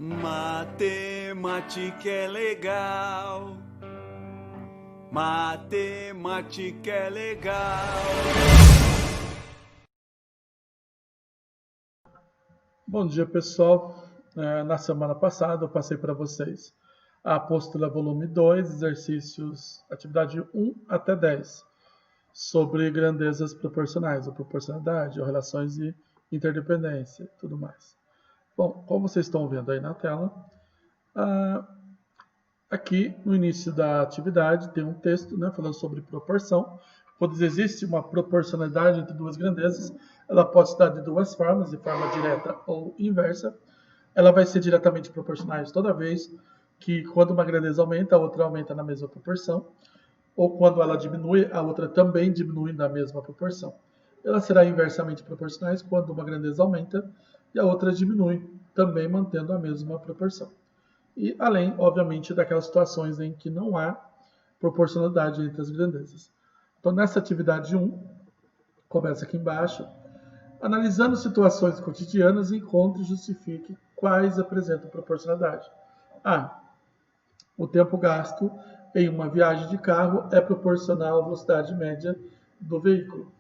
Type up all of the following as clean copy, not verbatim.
Matemática é legal. Matemática é legal. Bom dia, pessoal. Na semana passada eu passei para vocês a apostila volume 2, exercícios, atividade 1 até 10, sobre grandezas proporcionais, ou proporcionalidade, ou relações de interdependência e tudo mais. Bom, como vocês estão vendo aí na tela, aqui no início da atividade tem um texto, falando sobre proporção. Quando existe uma proporcionalidade entre duas grandezas, ela pode se dar de duas formas, de forma direta ou inversa. Ela vai ser diretamente proporcional toda vez que, quando uma grandeza aumenta, a outra aumenta na mesma proporção, ou quando ela diminui, a outra também diminui na mesma proporção. Ela será inversamente proporcional quando uma grandeza aumenta e a outra diminui, também mantendo a mesma proporção. E além, obviamente, daquelas situações em que não há proporcionalidade entre as grandezas. Então, nessa atividade 1, começa aqui embaixo, analisando situações cotidianas, encontre e justifique quais apresentam proporcionalidade. O tempo gasto em uma viagem de carro é proporcional à velocidade média do veículo.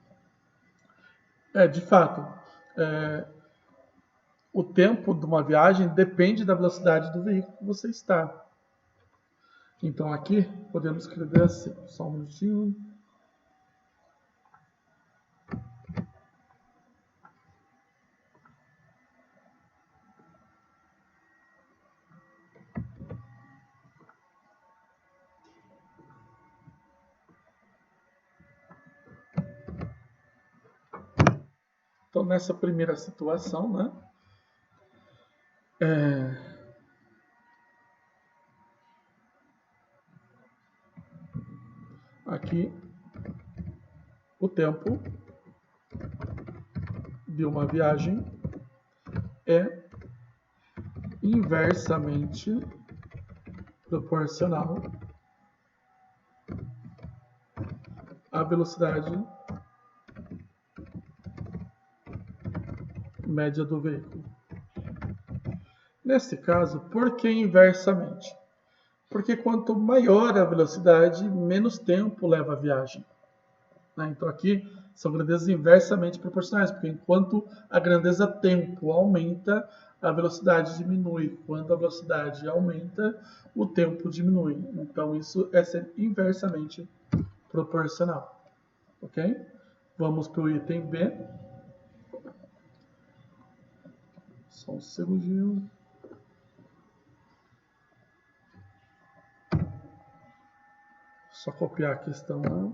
De fato, o tempo de uma viagem depende da velocidade do veículo que você está. Então aqui podemos escrever assim, só um minutinho. Então nessa primeira situação, aqui o tempo de uma viagem é inversamente proporcional à velocidade média do veículo. Nesse caso, por que inversamente? Porque quanto maior a velocidade, menos tempo leva a viagem. Então aqui são grandezas inversamente proporcionais, porque enquanto a grandeza tempo aumenta, a velocidade diminui. Quando a velocidade aumenta, o tempo diminui. Então isso é ser inversamente proporcional. Ok? Vamos para o item B. Só um segundinho. Só copiar a questão lá.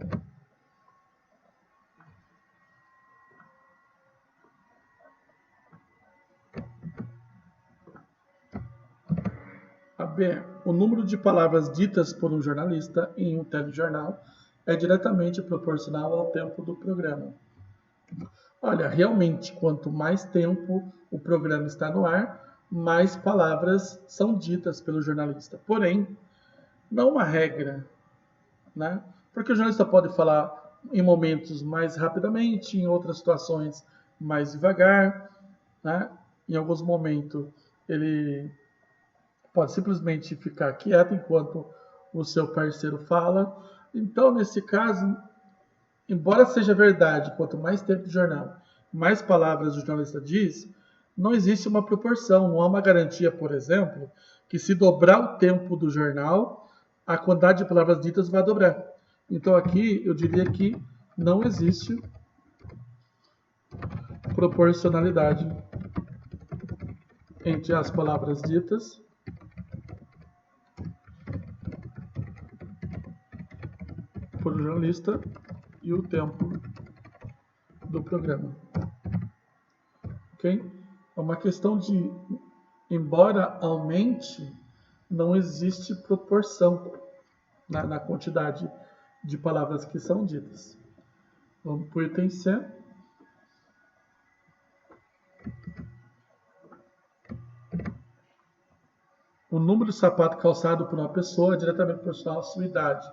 A B. O número de palavras ditas por um jornalista em um telejornal é diretamente proporcional ao tempo do programa. Olha, realmente, quanto mais tempo o programa está no ar, mais palavras são ditas pelo jornalista. Porém, não uma regra, Porque o jornalista pode falar em momentos mais rapidamente, em outras situações mais devagar, Em alguns momentos ele pode simplesmente ficar quieto enquanto o seu parceiro fala. Então, nesse caso, embora seja verdade, quanto mais tempo de jornal, mais palavras o jornalista diz, não existe uma proporção, não há uma garantia, por exemplo, que se dobrar o tempo do jornal, a quantidade de palavras ditas vai dobrar. Então aqui eu diria que não existe proporcionalidade entre as palavras ditas por jornalista e o tempo do programa. Ok? É uma questão de, embora aumente, não existe proporção na quantidade de palavras que são ditas. Vamos para o item C. O número de sapato calçado por uma pessoa é diretamente proporcional à sua idade.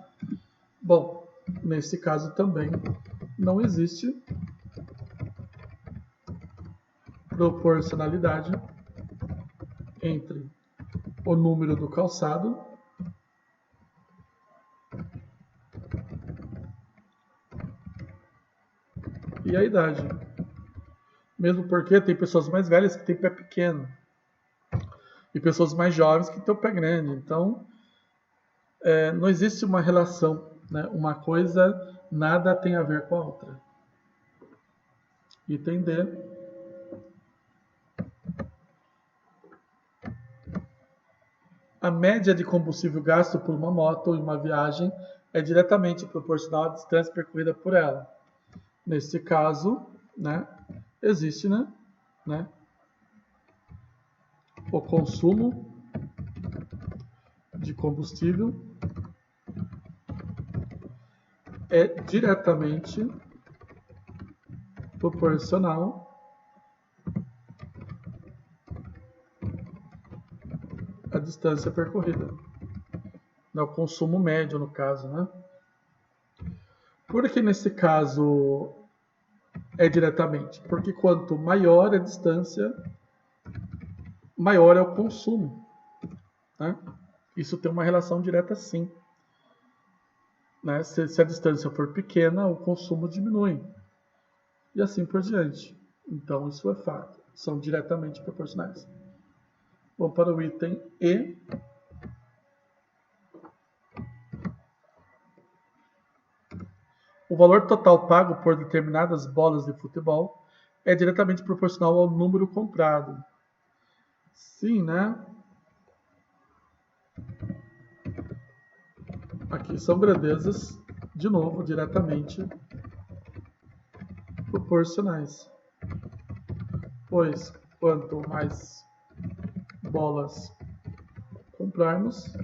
Bom, nesse caso também não existe proporcionalidade entre o número do calçado e a idade. Mesmo porque tem pessoas mais velhas que têm pé pequeno e pessoas mais jovens que têm o pé grande. Então, não existe uma relação, né? Uma coisa nada tem a ver com a outra. Item D. A média de combustível gasto por uma moto em uma viagem é diretamente proporcional à distância percorrida por ela. Nesse caso, né, existe, né, o consumo de combustível é diretamente proporcional à distância percorrida. O consumo médio, no caso, né? Por que nesse caso é diretamente? Porque quanto maior a distância, maior é o consumo, né? Isso tem uma relação direta, sim. Né? Se a distância for pequena, o consumo diminui. E assim por diante. Então, isso é fato. São diretamente proporcionais. Vamos para o item E. O valor total pago por determinadas bolas de futebol é diretamente proporcional ao número comprado. Sim, né? Aqui são grandezas, de novo, diretamente proporcionais. Pois, quanto mais bolas comprarmos,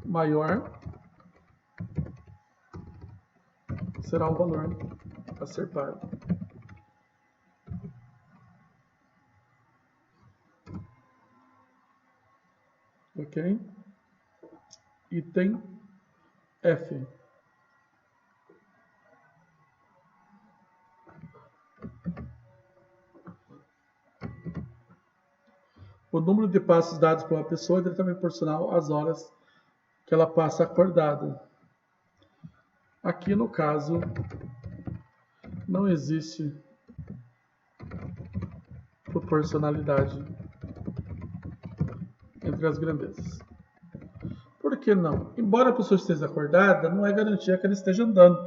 maior será o valor a ser pago. Ok? Item F. O número de passos dados por uma pessoa é diretamente proporcional às horas que ela passa acordada. Aqui no caso, não existe proporcionalidade entre as grandezas. Por que não? Embora a pessoa esteja acordada, não é garantia que ela esteja andando.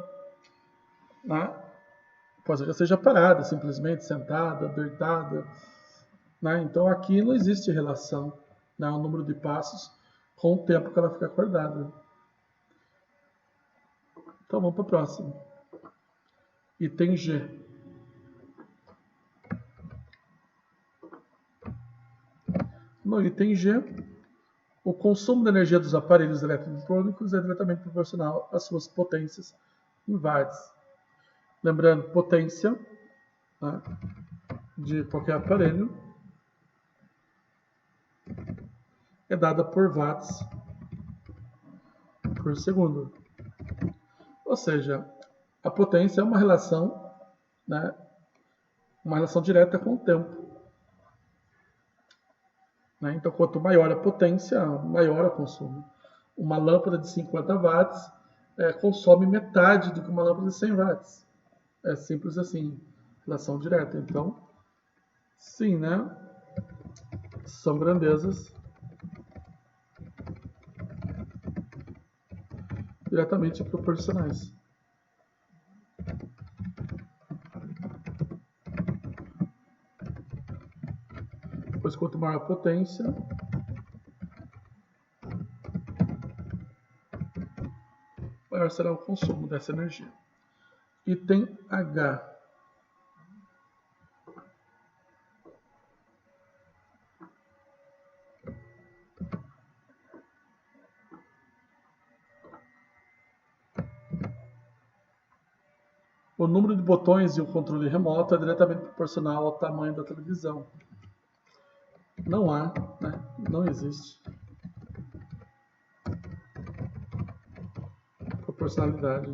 Né? Pode ser que ela esteja parada, simplesmente sentada, deitada. Né? Então aqui não existe relação, né? O número de passos com o tempo que ela fica acordada. Então vamos para o próximo. Item G. No item G, o consumo de energia dos aparelhos eletrônicos é diretamente proporcional às suas potências em watts. Lembrando, potência, né, de qualquer aparelho é dada por watts por segundo. Ou seja, a potência é uma relação, né, uma relação direta com o tempo. Né? Então, quanto maior a potência, maior o consumo. Uma lâmpada de 50 watts consome metade do que uma lâmpada de 100 watts. É simples assim, relação direta. Então, sim, né? São grandezas diretamente proporcionais. Pois quanto maior a potência, maior será o consumo dessa energia. Item H. O número de botões de um controle remoto é diretamente proporcional ao tamanho da televisão. Não há, né? Não existe proporcionalidade.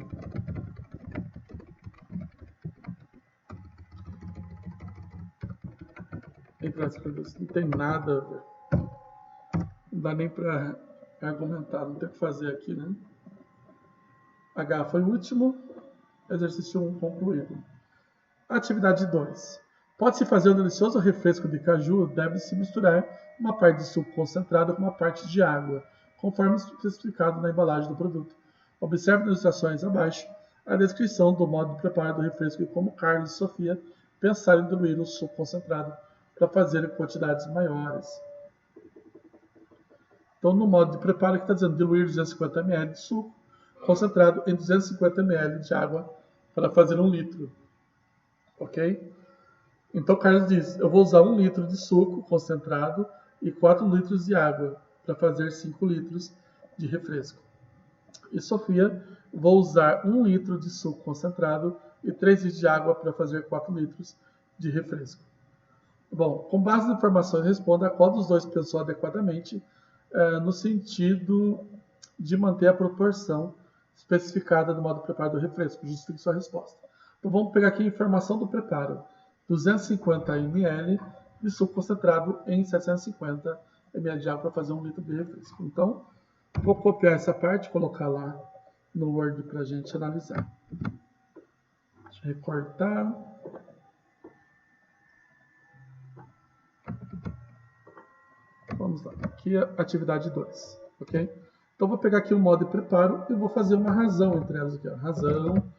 entre as coisas. Não tem nada a ver. Não dá nem para argumentar, não tem o que fazer aqui, né? H foi o último, exercício 1 concluído. Atividade 2. Pode-se fazer um delicioso refresco de caju, deve-se misturar uma parte de suco concentrado com uma parte de água, conforme especificado na embalagem do produto. Observe nas ilustrações abaixo a descrição do modo de preparo do refresco e como Carlos e Sofia pensaram em diluir o suco concentrado para fazer em quantidades maiores. Então, no modo de preparo, aqui está dizendo diluir 250 ml de suco concentrado em 250 ml de água para fazer 1 litro. Ok? Então, Carlos diz, eu vou usar 1 litro de suco concentrado e 4 litros de água para fazer 5 litros de refresco. E Sofia, vou usar 1 litro de suco concentrado e 3 litros de água para fazer 4 litros de refresco. Bom, com base nas informações, responda a qual dos dois pensou adequadamente no sentido de manter a proporção especificada no modo de preparo do refresco. Justifique sua resposta. Então vamos pegar aqui a informação do preparo. 250 ml de suco concentrado em 750 ml de água para fazer 1 litro de refresco. Então, vou copiar essa parte e colocar lá no Word para a gente analisar. Deixa eu recortar. Vamos lá, aqui é a atividade 2, ok? Então, vou pegar aqui o modo de preparo e vou fazer uma razão entre elas aqui. Ó. Razão,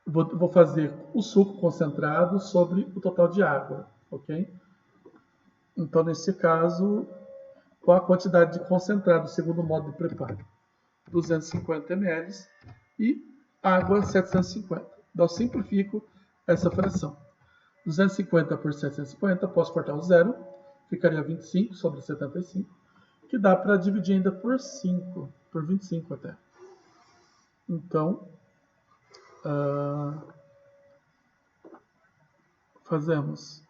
vou fazer o suco concentrado sobre o total de água, ok? Então, nesse caso, qual a quantidade de concentrado segundo o modo de preparo? 250 ml e água 750. Então, eu simplifico essa fração. 250 por 750, posso cortar o zero, ficaria 25 sobre 75, que dá para dividir ainda por 5, por 25 até. Então, fazemos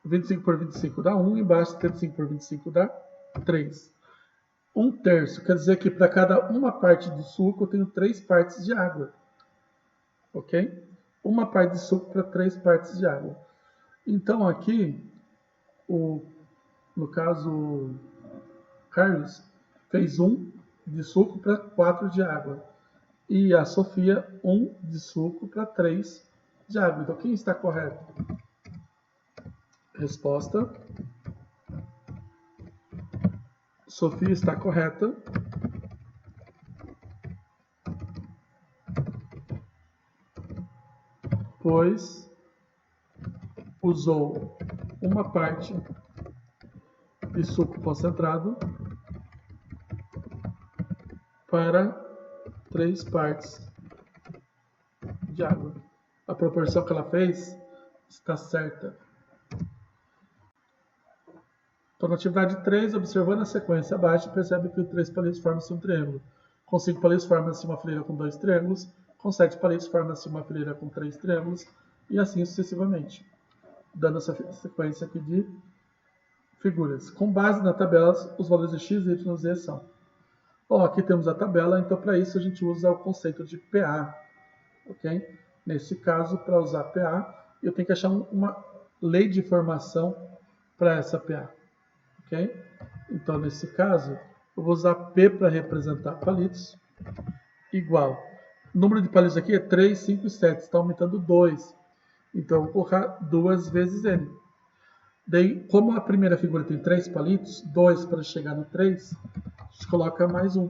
25 por 25 dá 1, embaixo 75 por 25 dá 3. 1/3, quer dizer que para cada uma parte de suco eu tenho 3 partes de água. Ok? Uma parte de suco para 3 partes de água. Então aqui, no caso, Carlos fez 1 de suco para 4 de água. E a Sofia, 1 de suco para 3 de água. Então quem está correto? Resposta. Sofia está correta. Pois usou uma parte de suco concentrado para 3 partes de água. A proporção que ela fez está certa. Então, na atividade 3, observando a sequência abaixo, percebe que 3 palitos formam-se um triângulo. Com 5 palitos forma-se uma fileira com 2 triângulos. Com 7 palitos forma-se uma fileira com 3 triângulos. E assim sucessivamente. Dando essa sequência aqui de figuras. Com base na tabela, os valores de x, y e z são. Bom, aqui temos a tabela, então para isso a gente usa o conceito de PA. Ok? Nesse caso, para usar PA, eu tenho que achar uma lei de formação para essa PA. Ok? Então, nesse caso, eu vou usar P para representar palitos, igual. O número de palitos aqui é 3, 5 e 7, está aumentando 2. Então, eu vou colocar 2 vezes N. Daí, como a primeira figura tem 3 palitos, 2 para chegar no 3, a gente coloca mais 1.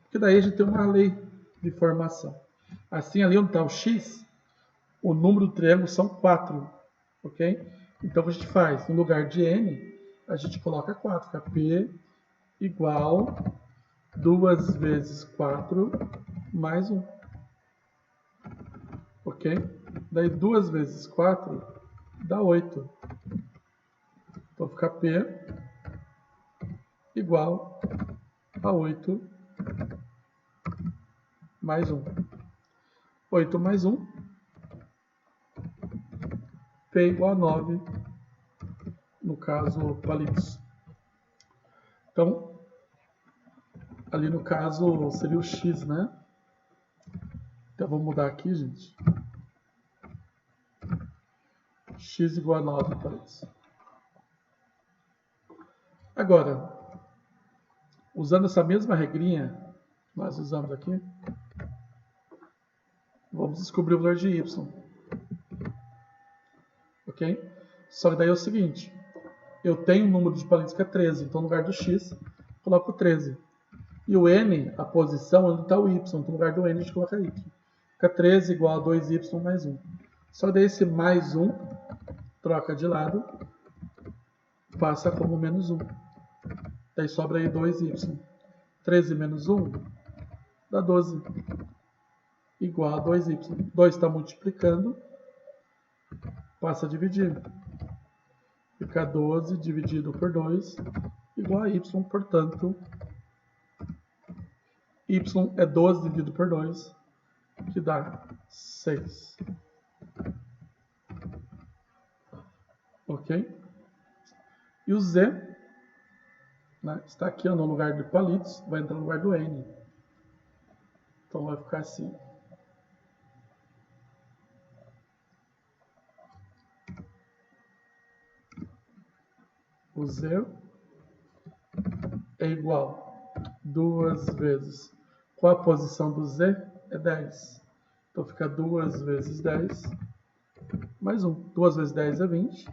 Porque daí a gente tem uma lei de formação. Assim, ali onde está o X, o número do triângulo são 4. Ok? Então, o que a gente faz? No lugar de N, a gente coloca 4. Fica P igual 2 vezes 4 mais 1. Ok? Daí 2 vezes 4 dá 8. Então fica P igual a 8 mais 1. 8 mais 1. P igual a 9. No caso, palitos. Então, ali no caso seria o X, né? Então, vou mudar aqui, gente. x igual a 9 palitos. Agora, usando essa mesma regrinha, nós usamos aqui, vamos descobrir o valor de y. Ok? Só que daí é o seguinte, eu tenho um número de palitos que é 13, então no lugar do x, coloco 13. E o n, a posição, onde está o y, então no lugar do n a gente coloca y. Fica 13 igual a 2y mais 1. Só que daí esse mais 1 troca de lado, passa como menos 1. Daí sobra aí 2y. 13 menos 1 dá 12. Igual a 2y. 2 está multiplicando, passa a dividir. Fica 12 dividido por 2 igual a y, portanto, y é 12 dividido por 2, que dá 6. Ok? E o z, né, está aqui ó, no lugar de palitos, vai entrar no lugar do n. Então vai ficar assim. O z é igual a 2 vezes, qual a posição do z? É 10. Então fica 2 vezes 10 mais 1. 2 vezes 10 é 20.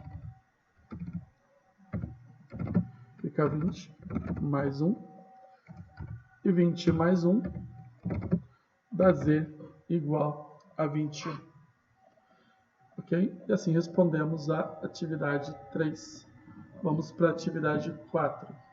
Fica 20 mais 1. E 20 mais 1 dá z igual a 21. Ok? E assim respondemos a atividade 3. Vamos para a atividade 4.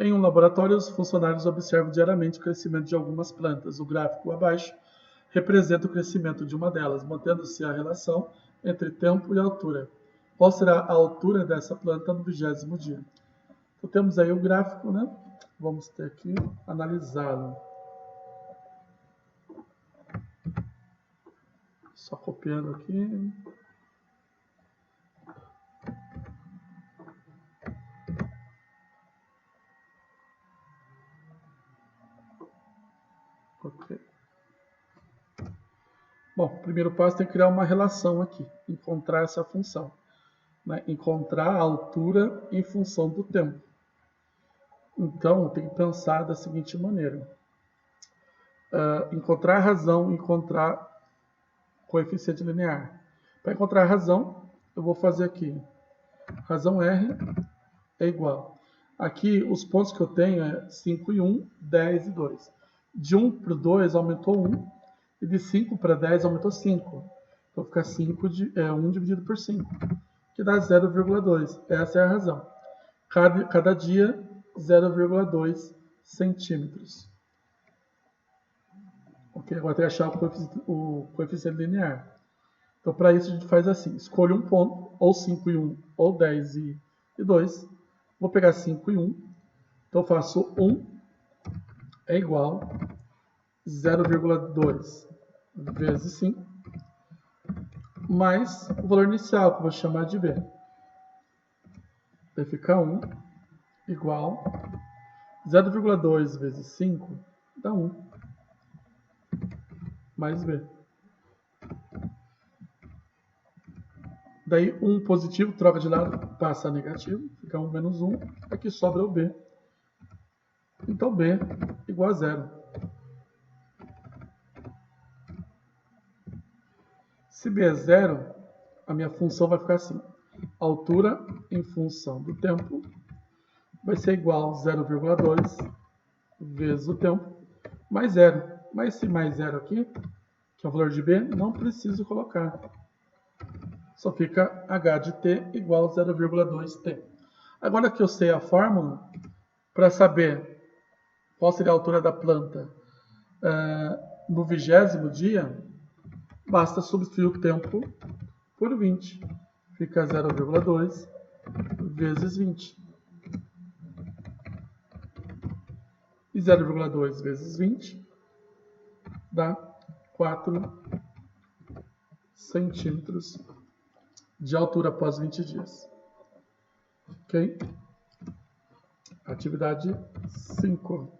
Em um laboratório, os funcionários observam diariamente o crescimento de algumas plantas. O gráfico abaixo representa o crescimento de uma delas, mantendo-se a relação entre tempo e altura. Qual será a altura dessa planta no 20º dia? Então temos aí o gráfico, né? Vamos ter que analisá-lo. Só copiando aqui. Ok. Bom, o primeiro passo tem que criar uma relação aqui, encontrar essa função. Né? Encontrar a altura em função do tempo. Então, tem que pensar da seguinte maneira. Encontrar a razão, encontrar coeficiente linear. Para encontrar a razão, eu vou fazer aqui. Razão R é igual. Aqui, os pontos que eu tenho é 5 e 1, 10 e 2. De 1 para o 2 aumentou 1, e de 5 para 10 aumentou 5. Então fica 1 dividido por 5, que dá 0,2. Essa é a razão. Cada dia, 0,2 centímetros. Ok, agora tem que achar o coeficiente linear. Então, para isso, a gente faz assim. Escolho um ponto, ou 5 e 1, ou 10 e 2. Vou pegar 5 e 1. Então, eu faço 1 é igual a 0,2 vezes 5, mais o valor inicial, que eu vou chamar de B. Vai ficar 1 igual a 0,2 vezes 5 dá 1, mais B. Daí 1 positivo, troca de lado, passa a negativo, fica 1 menos 1, aqui sobra o B. Então B igual a 0. Se B é 0, a minha função vai ficar assim. Altura em função do tempo vai ser igual a 0,2 vezes o tempo, mais 0. Mas esse mais 0 aqui, que é o valor de B, não preciso colocar. Só fica h de t igual a 0,2t. Agora que eu sei a fórmula, para saber qual seria a altura da planta no 20º dia, basta substituir o tempo por 20. Fica 0,2 vezes 20. E 0,2 vezes 20 dá 4 centímetros de altura após 20 dias. Ok? Atividade 5.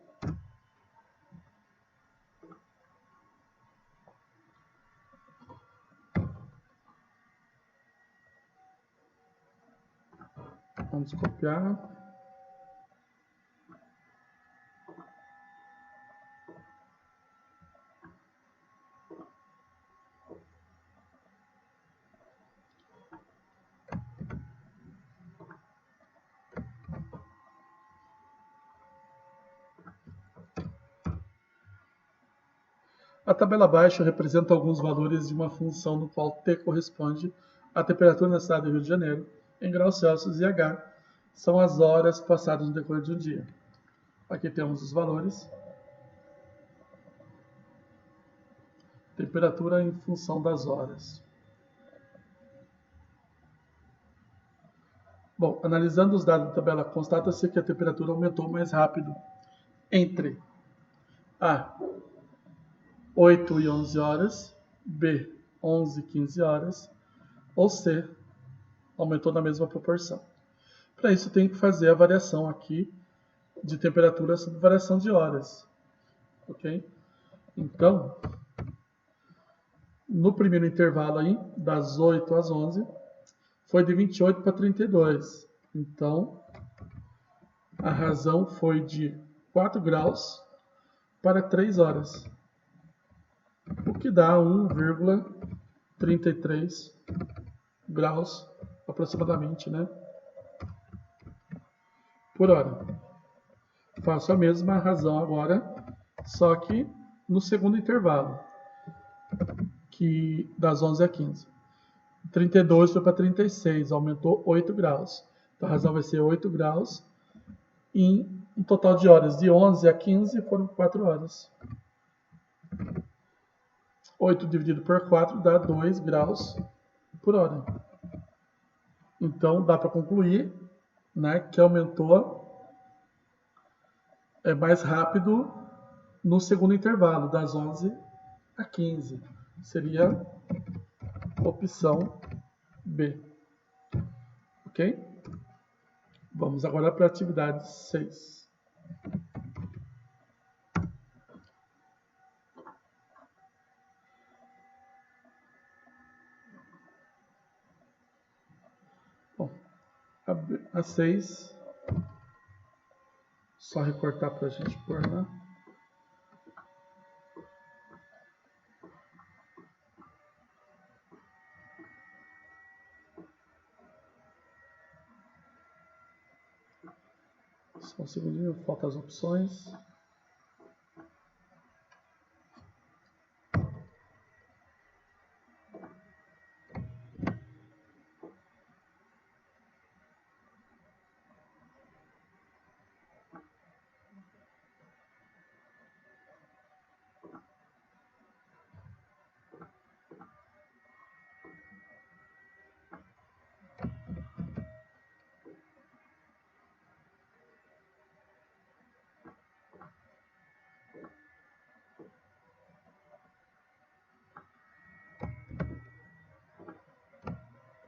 Vamos copiar. A tabela abaixo representa alguns valores de uma função no qual T corresponde à temperatura na cidade do Rio de Janeiro, em graus Celsius, e H são as horas passadas no decorrer de um dia. Aqui temos os valores. Temperatura em função das horas. Bom, analisando os dados da tabela, constata-se que a temperatura aumentou mais rápido entre A, 8 e 11 horas, B, 11 e 15 horas, ou C, aumentou na mesma proporção. Para isso, tem que fazer a variação aqui de temperatura sobre variação de horas. Ok? Então, no primeiro intervalo aí, das 8 às 11, foi de 28 para 32. Então, a razão foi de 4 graus para 3 horas, o que dá 1,33 graus aproximadamente, né, por hora. Faço a mesma razão agora, só que no segundo intervalo, que das 11 a 15. 32 foi para 36, aumentou 8 graus. Então a razão vai ser 8 graus. Em um total de horas de 11 a 15 foram 4 horas. 8 dividido por 4 dá 2 graus por hora. Então dá para concluir, né, que aumentou mais rápido no segundo intervalo, das 11 a 15. Seria opção B. Ok? Vamos agora para a atividade 6. Bom, a 6, só recortar para a gente pôr, né? Só um segundinho, faltam as opções.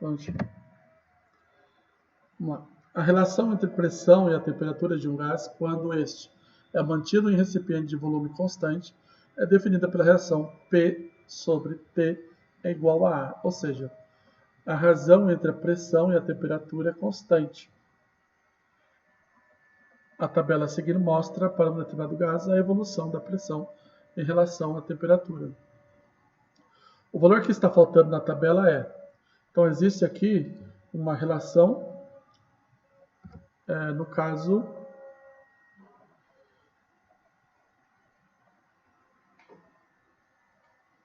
Vamos lá. A relação entre pressão e a temperatura de um gás, quando este é mantido em recipiente de volume constante, é definida pela relação P sobre T é igual a A, ou seja, a razão entre a pressão e a temperatura é constante. A tabela a seguir mostra, para um determinado gás, a evolução da pressão em relação à temperatura. O valor que está faltando na tabela é... Então, existe aqui uma relação, no caso,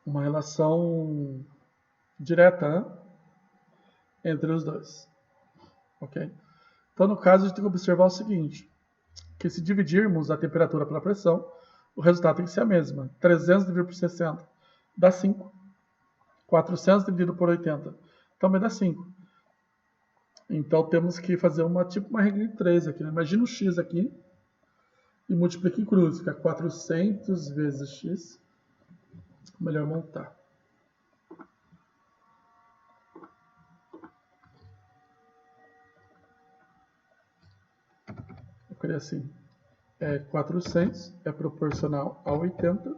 uma relação direta, né, entre os dois. Ok? Então, no caso, a gente tem que observar o seguinte, que se dividirmos a temperatura pela pressão, o resultado tem que ser a mesma. 300 dividido por 60 dá 5. 400 dividido por 80 também dá 5. Então, temos que fazer uma regra de 3 aqui. Né? Imagina o x aqui e multiplica em cruz. Fica 400 vezes x. Melhor montar. ficaria assim. 400 é proporcional a 80,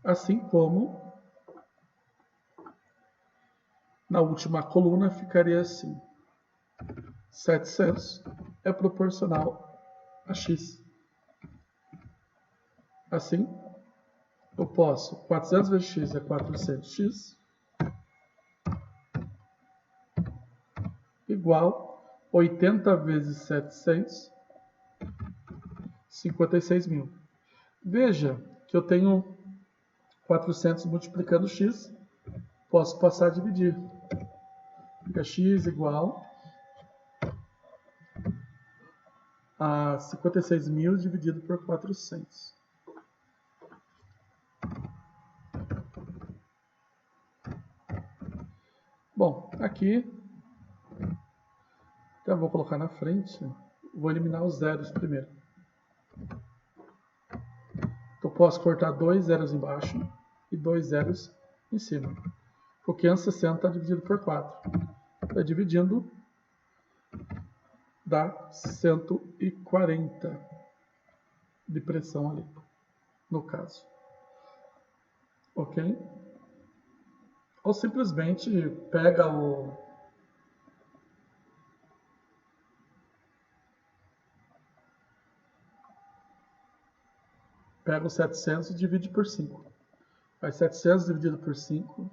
assim como na última coluna ficaria assim. 700 é proporcional a x. Assim, eu posso, 400 vezes x é 400x, igual 80 vezes 700, 56.000. Veja que eu tenho 400 multiplicando x, posso passar a dividir. Fica x igual a 56.000 dividido por 400. Bom, aqui eu vou colocar na frente, vou eliminar os zeros primeiro. Então posso cortar 2 zeros embaixo e 2 zeros em cima. O 560 dividido por 4. Vai dividindo, dá 140 de pressão ali, no caso. Ok? Ou simplesmente pega o pega o 700 e divide por 5. Faz 700 dividido por 5,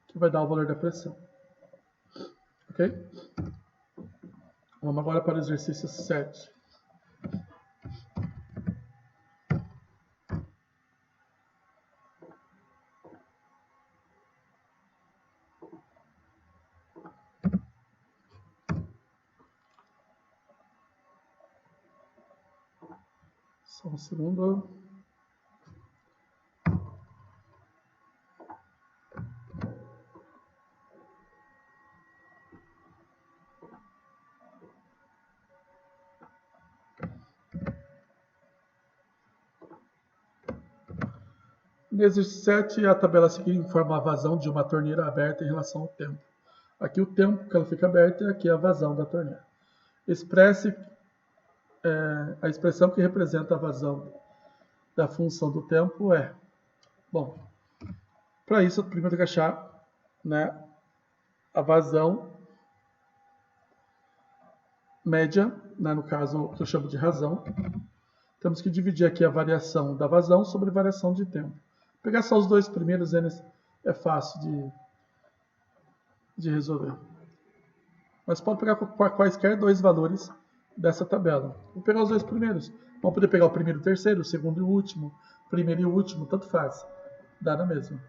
que vai dar o valor da pressão. Ok? Vamos agora para o exercício 7. Só um segundo. No exercício 7, a tabela seguinte informa a vazão de uma torneira aberta em relação ao tempo. Aqui o tempo que ela fica aberta e aqui a vazão da torneira. Expresse a expressão que representa a vazão da função do tempo é... Bom, para isso eu primeiro tenho que achar, né, a vazão média, né, no caso que eu chamo de razão. Temos que dividir aqui a variação da vazão sobre a variação de tempo. Pegar só os dois primeiros é fácil de resolver. Mas pode pegar quaisquer dois valores dessa tabela. Vou pegar os dois primeiros. Vamos poder pegar o primeiro e o terceiro, o segundo e o último, primeiro e o último, tanto faz. Dá na mesma.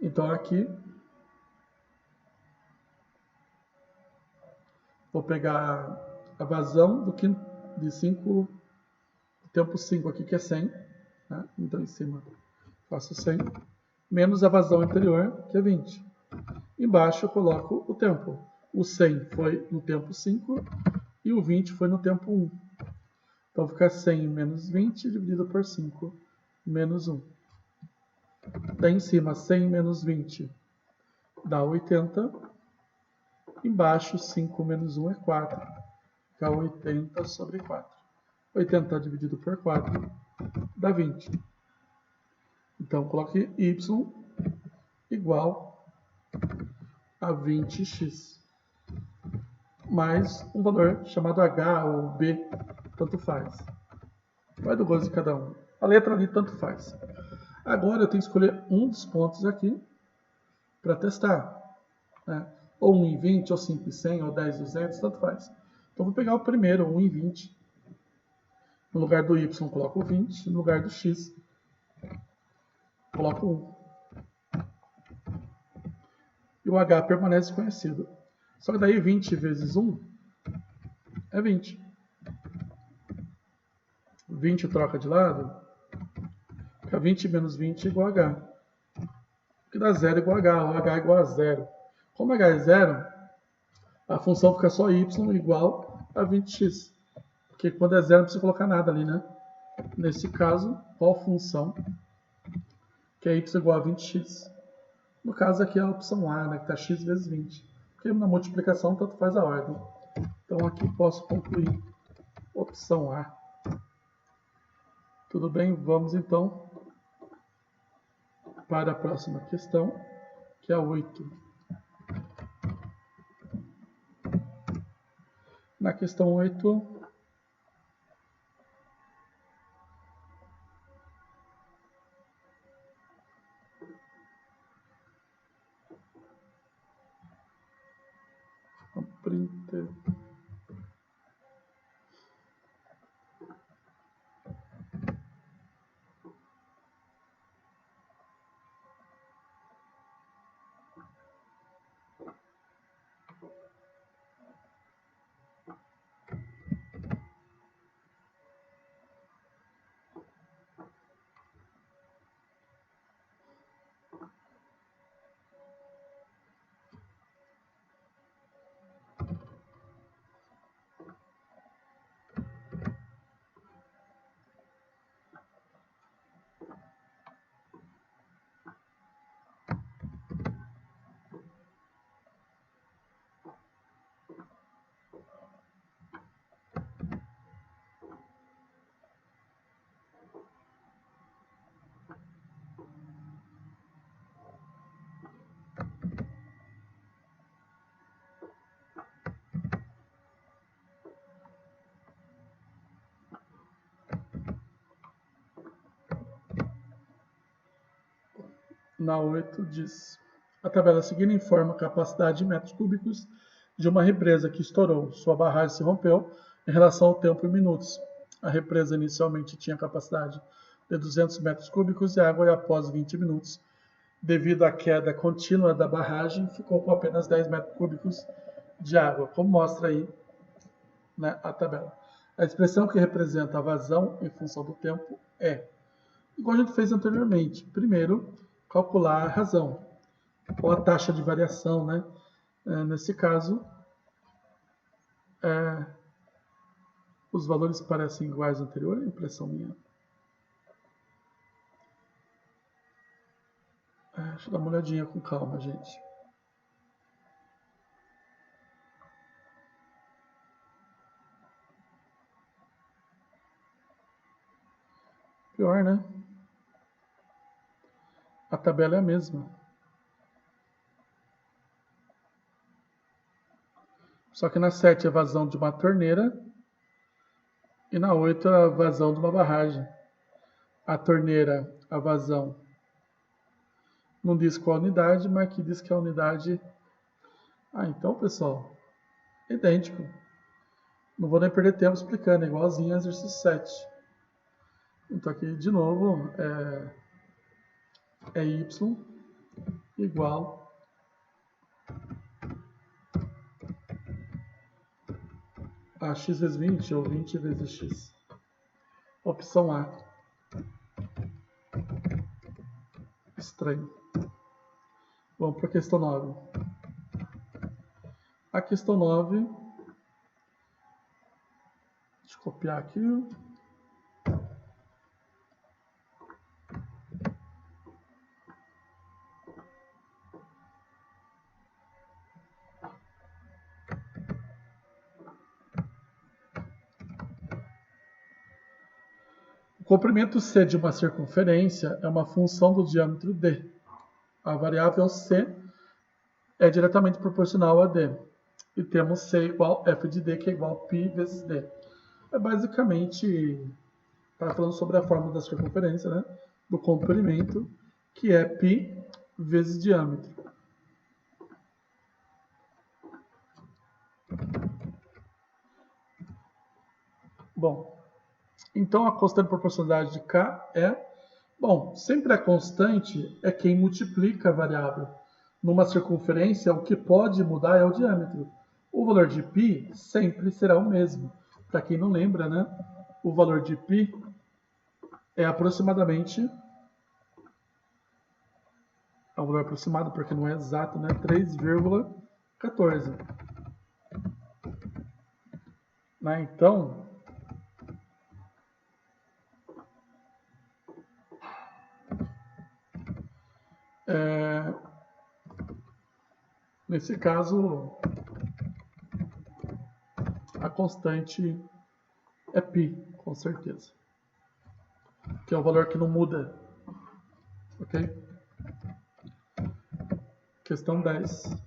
Então aqui vou pegar a vazão de 5, tempo 5 aqui, que é 100. Né? Então em cima faço 100, menos a vazão anterior, que é 20. Embaixo eu coloco o tempo. O 100 foi no tempo 5 e o 20 foi no tempo 1. Então fica 100 menos 20 dividido por 5, menos 1. Daí em cima, 100 menos 20 dá 80. Embaixo, 5 menos 1 é 4. Fica 80 sobre 4. 80 dividido por 4 dá 20. Então coloque y igual a 20x. Mais um valor chamado h ou b, tanto faz. Vai do gosto de cada um. A letra ali tanto faz. Agora eu tenho que escolher um dos pontos aqui para testar. Né? Ou 1 em 20, ou 5 em 100, ou 10 em 200, tanto faz. Então vou pegar o primeiro, 1 em 20. No lugar do y coloco 20, no lugar do x coloco 1. E o h permanece conhecido. Só que daí 20 vezes 1 é 20. 20 troca de lado, fica 20 menos 20 igual a h. Que dá 0 igual a h, ou h igual a 0. Como h é 0, a função fica só y igual a 20x. Porque quando é 0 não precisa colocar nada ali, né? Nesse caso, qual função que é y igual a 20x? No caso aqui é a opção A, né, que está x vezes 20. Porque na multiplicação tanto faz a ordem. Então aqui posso concluir opção A. Tudo bem? Vamos então para a próxima questão, que é a 8. Na questão 8, printer. Na 8 diz: a tabela seguinte informa a capacidade em metros cúbicos de uma represa que estourou. Sua barragem se rompeu em relação ao tempo em minutos. A represa inicialmente tinha capacidade de 200 metros cúbicos de água e após 20 minutos, devido à queda contínua da barragem, ficou com apenas 10 metros cúbicos de água, como mostra aí, né, a tabela. A expressão que representa a vazão em função do tempo é, igual a gente fez anteriormente, primeiro calcular a razão, ou a taxa de variação, né? Nesse caso, os valores parecem iguais ao anterior, é impressão minha. Deixa eu dar uma olhadinha com calma, gente. Pior, né? A tabela é a mesma. Só que na 7 é a vazão de uma torneira e na 8 é a vazão de uma barragem. A torneira, a vazão, não diz qual unidade, mas aqui diz que a unidade... então, pessoal, idêntico. Não vou nem perder tempo explicando, é igualzinho ao exercício 7. Então aqui, de novo, é y igual a x vezes 20 ou 20 vezes x. Opção A. Estranho. Vamos para a questão 9. A questão 9, deixa eu copiar aqui. O comprimento c de uma circunferência é uma função do diâmetro d. A variável c é diretamente proporcional a d. E temos c igual f de d, que é igual a π vezes d. É basicamente, está falando sobre a fórmula da circunferência, né? Do comprimento, que é π vezes diâmetro. Bom, então a constante de proporcionalidade de K é... Bom, sempre a constante é quem multiplica a variável. Numa circunferência, o que pode mudar é o diâmetro. O valor de π sempre será o mesmo. Para quem não lembra, né? O valor de π é aproximadamente... É um valor aproximado porque não é exato, né? 3,14. Né? Então... nesse caso, constante é π, com certeza. Que é o valor que não muda. Ok? Questão 10.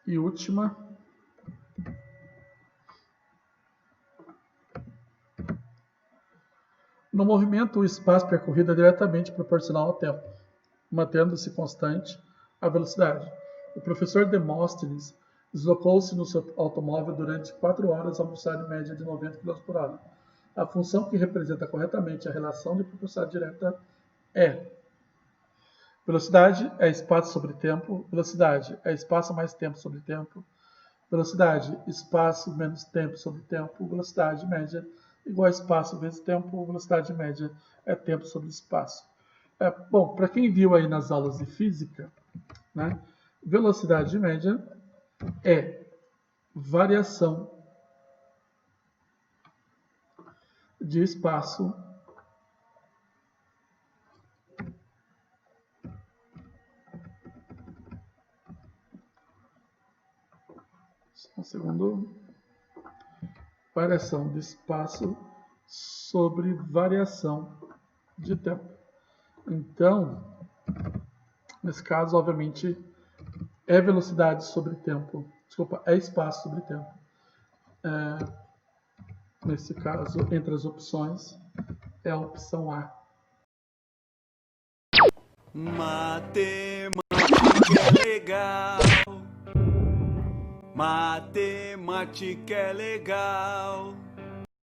E última. No movimento, o espaço percorrido é diretamente proporcional ao tempo, mantendo-se constante a velocidade. O professor Demóstenes deslocou-se no seu automóvel durante 4 horas a uma velocidade média de 90 km por hora. A função que representa corretamente a relação de proporcionalidade direta é: velocidade é espaço sobre tempo, velocidade é espaço mais tempo sobre tempo, velocidade, espaço menos tempo sobre tempo, velocidade média igual a espaço vezes tempo, velocidade média é tempo sobre espaço. Bom, para quem viu aí nas aulas de física, né, velocidade média é variação de espaço um segundo. Variação de espaço sobre variação de tempo. Então, nesse caso, obviamente, é velocidade sobre tempo. Desculpa, é espaço sobre tempo. Nesse caso, entre as opções, é a opção A. Matemática é legal. Matemática é legal.